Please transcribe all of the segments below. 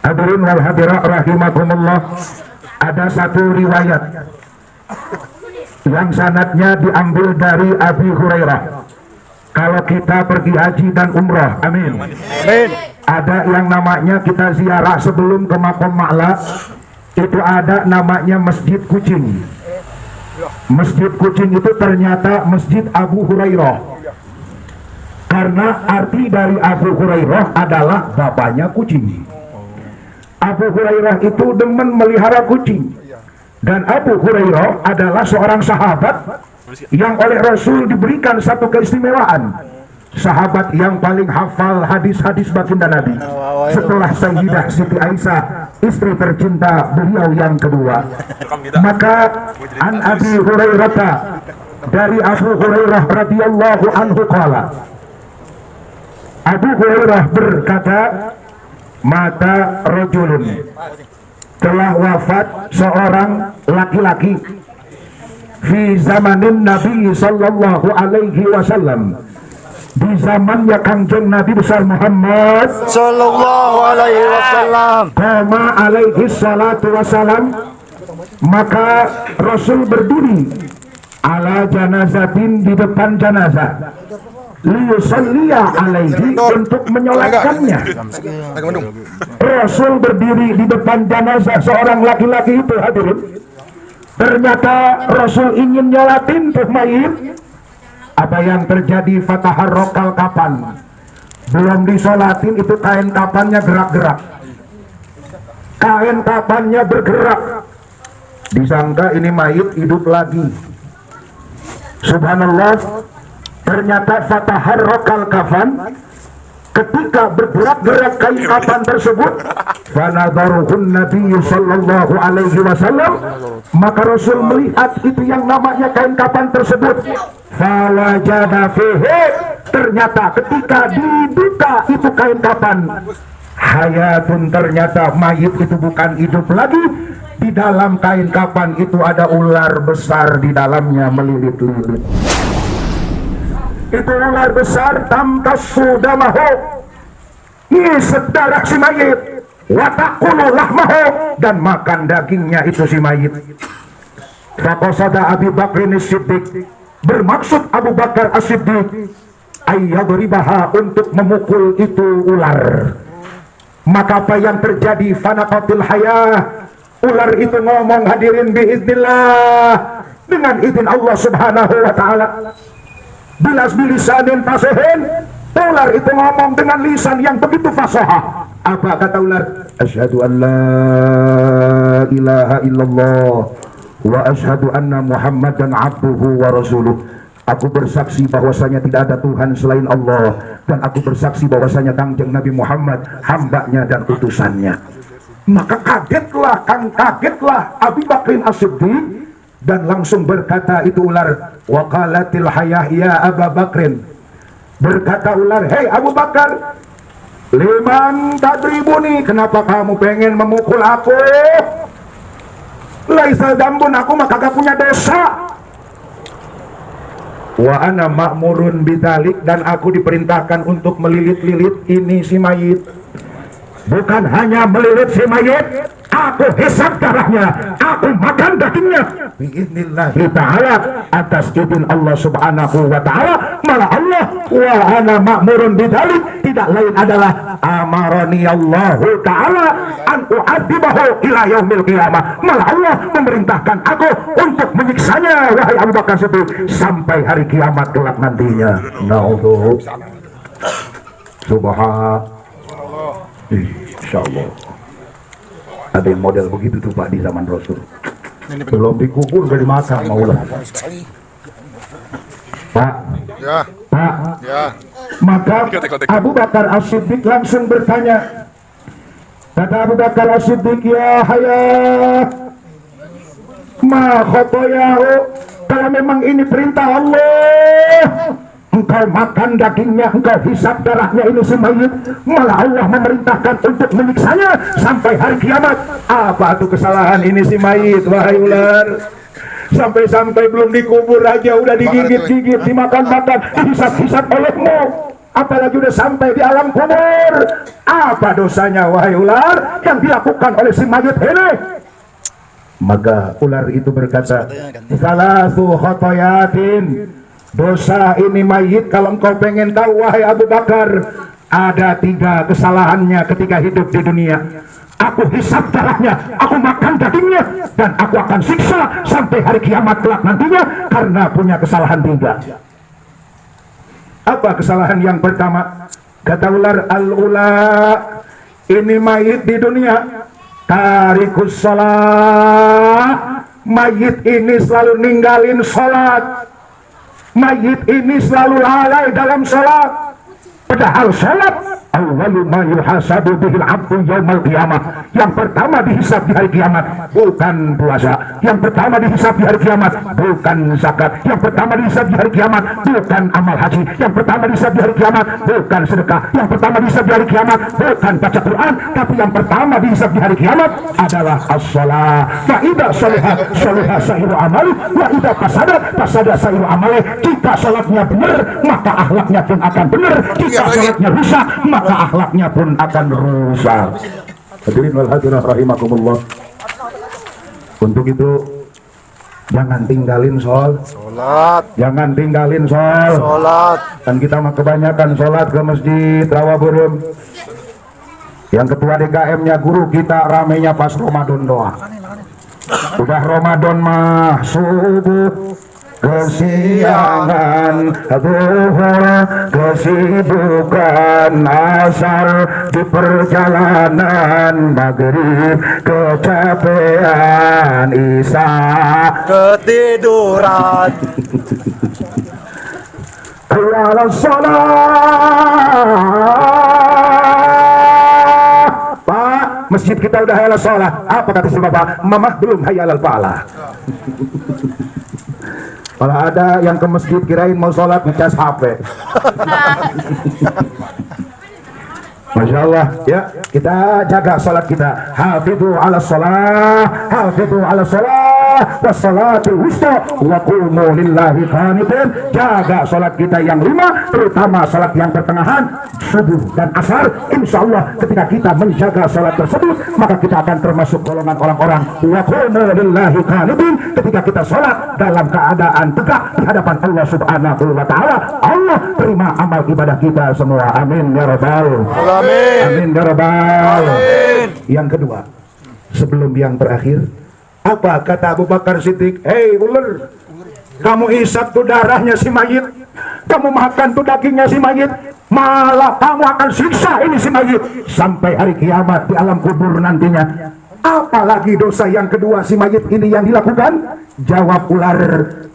Hadirin wal hadirat rahimakumullah, ada satu riwayat yang sanadnya diambil dari Abi Hurairah. Kalau kita pergi haji dan umrah, amin, Amin. ada yang namanya kita ziarah sebelum ke Maqam Ma'la, itu ada namanya Masjid Kucing. Masjid Kucing itu ternyata Masjid Abu Hurairah, karena arti dari Abu Hurairah adalah bapaknya kucing. Abu Hurairah itu demen melihara kucing, dan Abu Hurairah adalah seorang sahabat yang oleh Rasul diberikan satu keistimewaan, sahabat yang paling hafal hadis-hadis baginda Nabi setelah Sayyidah Siti Aisyah, istri tercinta beliau yang kedua. Maka an Abi Hurairah, dari Abu Hurairah radhiyallahu anhu qala, Abu Hurairah berkata, mata rajulun, telah wafat seorang laki-laki fi zamanin Nabi sallallahu alaihi wasallam, di zamannya Kangjeng Nabi besar Muhammad Sallallahu alaihi wasallam. Kama alaihi salatu wasalam. Maka Rasul berdiri ala janazatin, di depan jenazah, liyusalliya alaihi, untuk menyolatkannya. Rasul berdiri di depan jenazah seorang laki-laki itu, hadirin. Ternyata Rasul ingin nyolatin tuh mayit. Apa yang terjadi? Fataharrokal kapan, belum disolatin itu kain kapannya gerak-gerak. Kain kapannya bergerak, disangka ini mayit hidup lagi. Subhanallah, ternyata fataharrokal kafan, ketika bergerak-gerak kain kapan tersebut, fanadharuhun Nabi sallallahu alaihi wasallam, maka Rasul melihat itu yang namanya kain kapan tersebut. Fawajada fihi, ternyata ketika dibuka itu kain kapan, hayatun, ternyata mayit itu bukan hidup lagi. Di dalam kain kapan itu ada ular besar di dalamnya melilit-lilit. Itu ular besar tamtassu damahu, ngisep darah si mayit, watakulu lahmahu, dan makan dagingnya itu si mayit. Faqasada Abu Bakr As-Siddiq, bermaksud Abu Bakar As-Siddiq, ayyadribaha, untuk memukul itu ular. Maka apa yang terjadi? Fanaqatil hayah, ular itu ngomong, hadirin, biiznillah, dengan izin Allah subhanahu wa ta'ala. Bilas bilisanin fasihin, ular itu ngomong dengan lisan yang begitu fasahah. Apa kata ular? Asyhadu an la ilaha illallah wa asyhadu anna Muhammadan abduhu wa rasuluh. Aku bersaksi bahwasanya tidak ada Tuhan selain Allah, dan aku bersaksi bahwasanya Kangjeng Nabi Muhammad hambanya dan utusannya. Maka kagetlah Abu Bakrin As-Siddiq, dan langsung berkata itu ular, waqalatil hayah ya Abu Bakrin, berkata ular, hei Abu Bakar, liman tadribuni, kenapa kamu pengen memukul aku? Laisa dambun, aku mah kagak punya dosa. Wa ana ma'murun bidalik, dan aku diperintahkan untuk melilit-lilit ini si mayit. Bukan hanya melilit si mayit, aku hisab darahnya, aku makan dagingnya biiznillahi ta'ala, atas izin Allah subhanahu wa ta'ala. Malah Allah, wa ana ma'murun bidalik, tidak lain adalah amarani Allahu ta'ala an u'adzibahu ila yaumil qiyamah. Malah Allah memerintahkan aku untuk menyiksanya, wahai Abu Bakar Siddiq, sampai hari kiamat kelak nantinya. Na'udhu subhanallah. Insyaallah ada yang model begitu tuh Pak di zaman Rasul. Belum dikubur udah dimakan maulah. Pak, Ya. Pak. Ya. Maka Abu Bakar As-Siddiq langsung bertanya. Kata Abu Bakar As-Siddiq, ya hayah, ma khotoyahu, kalau memang ini perintah Allah, engkau makan dagingnya, engkau hisab darahnya ini si mayit, malah Allah memerintahkan untuk menyiksanya sampai hari kiamat. Apa tuh kesalahan ini si mayit, wahai ular? Sampai-sampai belum dikubur aja udah digigit-gigit, dimakan-makan, dihisab-hisab olehmu. apalagi udah sampai di alam kubur. Apa dosanya wahai ular yang dilakukan oleh si mayit ini? Maka ular itu berkata, salatu khotoyatin, dosa ini mayit kalau engkau pengen tahu wahai Abu Bakar, ada 3 kesalahannya ketika hidup di dunia. Aku hisap darahnya, aku makan dagingnya, dan aku akan siksa sampai hari kiamat kelak nantinya karena punya kesalahan 3. Apa kesalahan yang pertama? Kata ular, al-ula, ini mayit di dunia tarikus sholat, mayit ini selalu ninggalin sholat, mayit ini selalu lalai dalam sholat. Padahal sholat awwalu ma yuhasabu bihil abdu yaumal qiyamah, yang pertama dihisab di hari kiamat bukan puasa, yang pertama dihisab di hari kiamat bukan zakat, yang pertama dihisab di hari kiamat bukan amal haji, yang pertama dihisab di hari kiamat bukan sedekah, yang pertama dihisab di hari kiamat bukan baca Quran, tapi yang pertama dihisab di hari kiamat adalah as-shalah. Fa idza shalaha shalaha sa'iru amali wa idza fasada sa'iru amali. Jika salatnya benar maka akhlaknya pun akan benar, jika salatnya rusak maka akhlaknya pun akan rusak. Hadirin wal hadirat rahimakumullah. Untuk itu jangan tinggalin sholat, jangan tinggalin sholat. Dan kita mah kebanyakan sholat ke masjid Rawaburum. Yang ketua DKM-nya guru kita ramenya pas Ramadan doang. Udah Ramadan mah subuh kesiangan, zuhur kesibukan, asar di perjalanan, maghrib kecapean, isya Ketiduran. ala sholat. Pak, masjid kita udah halal sholat. Apa kata si bapak? Mamah belum hayal al-falah. Kalau ada yang ke masjid kirain mau sholat ngecas HP. Masya Allah, ya kita jaga sholat kita. Hafidhu ala sholat, hafidhu ala sholat, wassalatul wusta, wa qumu lillahi qanitin. Jaga sholat kita yang 5, terutama sholat yang pertengahan, subuh dan asar. Insya Allah ketika kita menjaga sholat tersebut, maka kita akan termasuk golongan orang-orang wa qumu lillahi qanitin. Ketika kita sholat dalam keadaan tegak di hadapan Allah subhanahu wa ta'ala, Allah terima amal ibadah kita semua. Amin ya rabbal alamin. Amin ya rabbal alamin. Yang kedua, sebelum yang terakhir, apa kata Abu Bakar Siddiq? Hei ular, kamu isap tuh darahnya si mayit, kamu makan tuh dagingnya si mayit, malah kamu akan siksa ini si mayit sampai hari kiamat di alam kubur nantinya. Apalagi dosa yang kedua si mayit ini yang dilakukan? Jawab ular,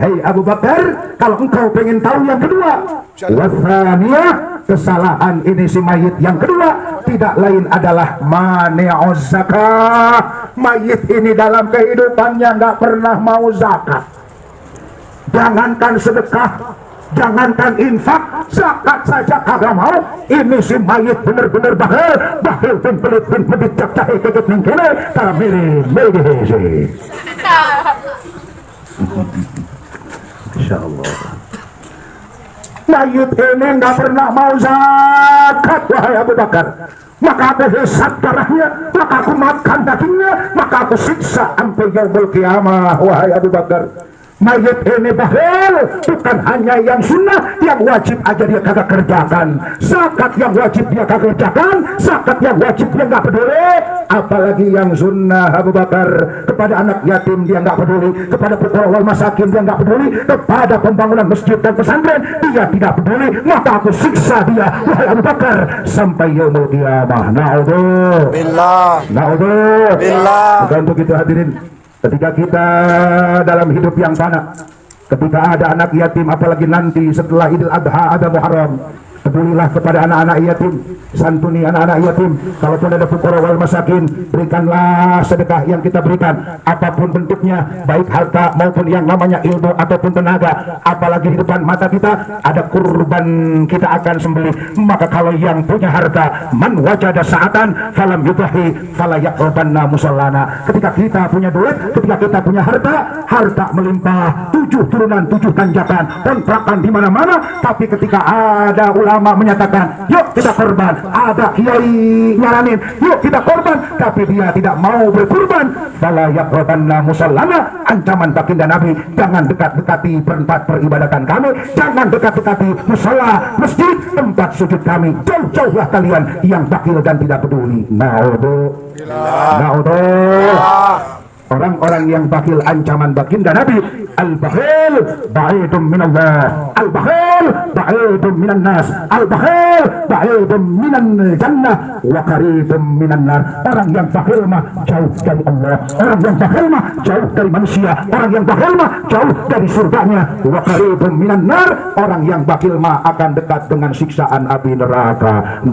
hei Abu Bakar, kalau engkau pengen tahu yang kedua, wasaniyah, kesalahan ini si mayit yang kedua tidak lain adalah mani'uz zakah. Mayit ini dalam kehidupannya nggak pernah mau zakat, jangankan sedekah, jangankan infak, zakat saja kagak mau. Ini si mayit bener-bener bahil pun pelit pun medicak cahe kekit ningkene kalau milih. Insyaallah mayit ini nggak pernah mau zakat wahai Abu Bakar, maka aku hisab darahnya, maka aku makan dagingnya, maka aku siksa sampai yaumul qiyamah wahai Abu Bakar. Mayit ini bahil, bukan hanya yang sunnah, yang wajib aja dia kagak kerjakan, zakat yang wajib dia kagak kerjakan, zakat yang wajib dia nggak peduli, apalagi yang sunnah Abu Bakar. Kepada anak yatim dia nggak peduli, kepada fuqara wal masakin dia nggak peduli, kepada pembangunan masjid dan pesantren dia tidak peduli, maka aku siksa dia wahai Abu Bakar sampai yaumul qiyamah. Na'udzubillah, na'udzubillah. Bukan untuk itu hadirin, ketika kita dalam hidup yang fana, ketika ada anak yatim, apalagi nanti setelah Idul Adha ada Muharram, pedulilah kepada anak-anak yatim, santuni anak-anak yatim. Kalaupun ada fuqara wal masakin, berikanlah sedekah yang kita berikan, apapun bentuknya, baik harta maupun yang namanya ilmu ataupun tenaga. Apalagi di depan mata kita ada kurban kita akan sembelih. Maka kalau yang punya harta, man wajada sa'atan falam yudhi fala yaqrabanna musallana. Ketika kita punya duit, ketika kita punya harta, harta melimpah, 7 turunan 7 tanjakan, kontrakan di mana-mana. Tapi ketika ada ulama ulama menyatakan, yuk kita korban. Ada kiai nyaranin, yuk kita korban, tapi dia tidak mau berkorban. Fala yaqrabanna musallana, ancaman baginda Nabi, jangan dekat-dekati tempat peribadatan kami, jangan dekat-dekati musala, masjid, tempat sujud kami. Jauh-jauhlah kalian yang bakil dan tidak peduli. Orang-orang yang bakhil, ancaman baginda Nabi, al-bakhil ba'idun minallah, al-bakhil ba'idun minan nas, al-bakhil ba'idun minan jannah wa qaribun minan nar. Orang yang bakhil mah jauh dari Allah, orang yang bakhil mah jauh dari manusia, orang yang bakhil mah jauh dari surganya. Wa qaribun minan nar, orang yang bakhil mah akan dekat dengan siksaan api neraka.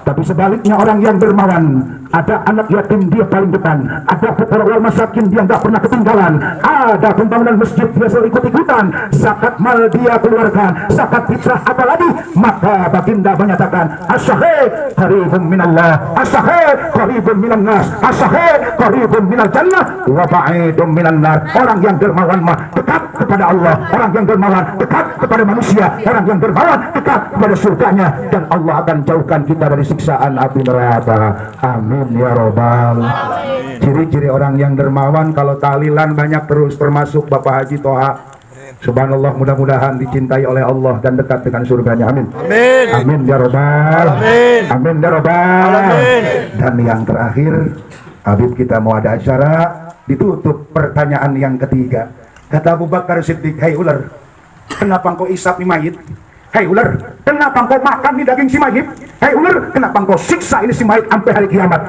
Tapi sebaliknya orang yang dermawan, ada anak yatim dia paling depan, ada fuqara wal masakin dia nggak pernah ketinggalan, ada pembangunan masjid dia selalu ikut-ikutan, zakat mal dia keluarkan, zakat fitrah apalagi, maka baginda menyatakan as-sahih qaribun minallah, as-sahih qaribun minan nas, as-sahih qaribun minal jannah wa ba'idun minan nar. Orang yang dermawan mah dekat kepada Allah, orang yang dermawan dekat kepada manusia, orang yang dermawan dekat kepada surganya, dan Allah akan jauhkan kita dari siksaan api neraka. Amin ya robbal. Ciri-ciri orang yang dermawan, kalau tahlilan banyak terus, termasuk Bapak Haji Toha. Subhanallah, mudah-mudahan dicintai oleh Allah dan dekat dengan surganya. Amin. Amin. Amin ya robbal. Amin. Amin ya robbal. Amin. Dan yang terakhir, Habib kita mau ada acara, ditutup pertanyaan yang ketiga. Kata Abu Bakar Siddiq, "Hai ular, kenapa engkau isap mayit? Hai ular, kenapa engkau makan di daging si mayit? Hai ular, kenapa engkau siksa ini si mayit sampai hari kiamat?"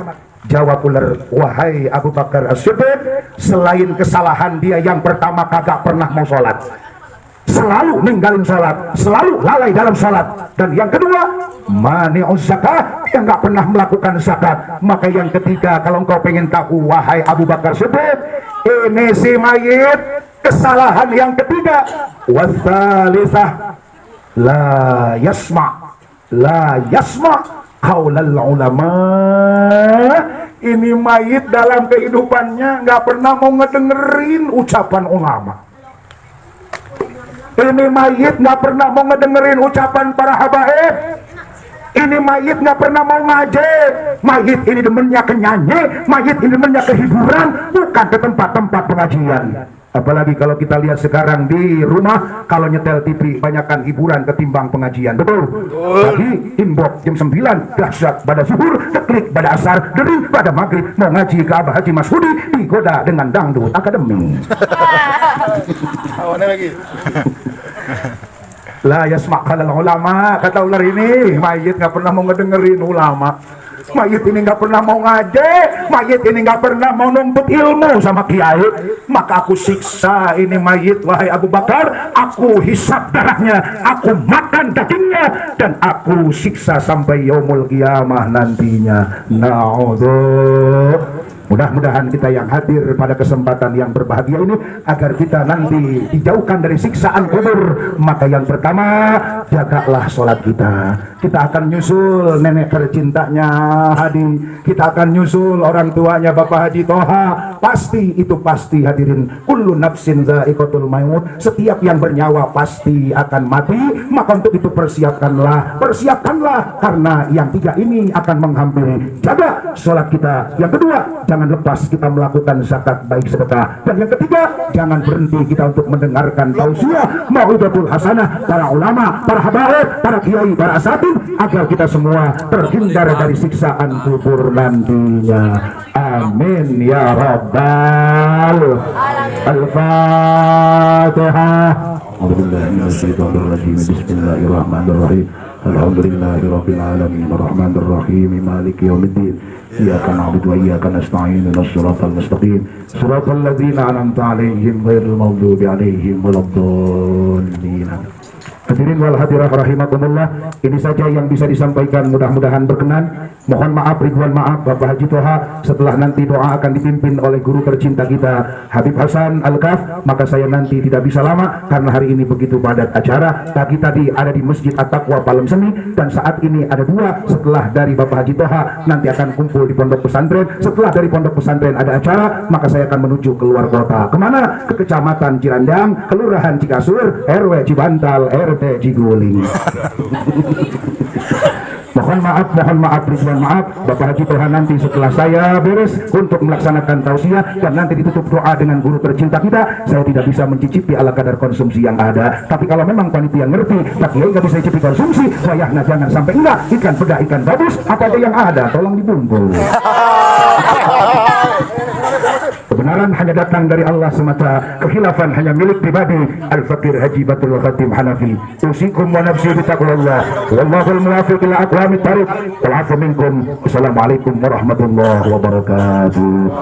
Jawab ular, "Wahai Abu Bakar As-Siddiq, selain kesalahan dia yang pertama kagak pernah mau sholat, selalu ninggalin sholat, selalu lalai dalam sholat, dan yang kedua mani'uz zakah, dia nggak pernah melakukan zakat. Maka yang ketiga, kalau engkau pengen tahu wahai Abu Bakar Siddiq, ini si mayit, kesalahan yang ketiga, wasalitsah la yasma qaulal ulama." Ini mayit dalam kehidupannya nggak pernah mau ngedengerin ucapan ulama. Ini mayit nggak pernah mau ngedengerin ucapan para habaib. Ini mayit nggak pernah mau ngaji. Mayit ini demennya ke nyanyi, mayit ini demennya ke hiburan, bukan ke tempat-tempat pengajian. Apalagi kalau kita lihat sekarang di rumah, kalau nyetel TV banyakkan hiburan ketimbang pengajian. Betul? Tadi inbox jam 9, dahsyat pada zuhur, teklik pada asar, dering pada maghrib, mau ngaji ke Abah Haji Masudi, digoda dengan dangdut akademi. Awane lagi. La yasma' qalal ulama, kata ular ini, mayit nggak pernah mau ngedengerin ulama. Mayit ini nggak pernah mau ngaji, mayit ini nggak pernah mau nuntut ilmu sama kiai. Maka aku siksa ini mayit, wahai Abu Bakar. Aku hisab darahnya, aku makan dagingnya, dan aku siksa sampai yaumul qiyamah nantinya. Na'udzu. Mudah-mudahan kita yang hadir pada kesempatan yang berbahagia ini, agar kita nanti dijauhkan dari siksaan kubur. Maka yang pertama, jagalah sholat kita. Kita akan nyusul nenek tercintanya Hadi, kita akan nyusul orang tuanya Bapak Haji Toha. Pasti, itu pasti hadirin. Kullu nafsin dha'iqatul maut, setiap yang bernyawa pasti akan mati. Maka untuk itu persiapkanlah, karena yang tiga ini akan menghampiri. Jaga sholat kita. Yang kedua, jangan lepas kita melakukan zakat baik sedekah. Dan yang ketiga, jangan berhenti kita untuk mendengarkan tausiah mau'izatul hasanah para ulama, para habaib, para kiai, para asatidz, agar kita semua terhindar dari siksaan kubur nantinya. Amin ya rabbal al-fatihah. Bismillahirrahmanirrahim. Alhamdulillahirabbil alamin arrahmanir rahim maliki yaumiddin. Iyyaka na'budu wa iyyaka nasta'in ihdinas siratal mustaqim siratal ladzina an'amta 'alaihim ghairil maghdubi 'alaihim waladdallin. Hadirin wal hadirat rahimakumullah, ini saja yang bisa disampaikan, mudah-mudahan berkenan. Mohon maaf, ridwan maaf Bapak Haji Toha. Setelah nanti doa akan dipimpin oleh guru tercinta kita Habib Hasan Al-Kaf, maka saya nanti tidak bisa lama karena hari ini begitu padat acara. Pagi tadi ada di Masjid At-Taqwa Palem Semi, dan saat ini ada dua. Setelah dari Bapak Haji Toha nanti akan kumpul di pondok pesantren. Setelah dari pondok pesantren ada acara, maka saya akan menuju keluar kota. Kemana? Ke Kecamatan Cirandang, Kelurahan Cikasur, RW Cibantal, RW teh jiguling. Mohon maaf, Ridwan maaf, Bapak Haji Toha nanti setelah saya beres untuk melaksanakan tausiah dan nanti ditutup doa dengan guru tercinta kita, saya tidak bisa mencicipi ala kadar konsumsi yang ada. Tapi kalau memang panitia ngerti, Pak Kiai nggak bisa cicipi konsumsi, wayahna jangan sampai enggak, ikan peda, ikan gabus, apa aja yang ada, tolong dibungkus. Kebenaran hanya datang dari Allah semata, kekhilafan hanya milik pribadi. Al-Fakir Haji Batul Khatim Hanafi. Usikum wa nafsi bitaqwallah. Wallahul muwaffiq ila aqwamit thariq. Wal 'afwu minkum. Assalamualaikum warahmatullahi wabarakatuh.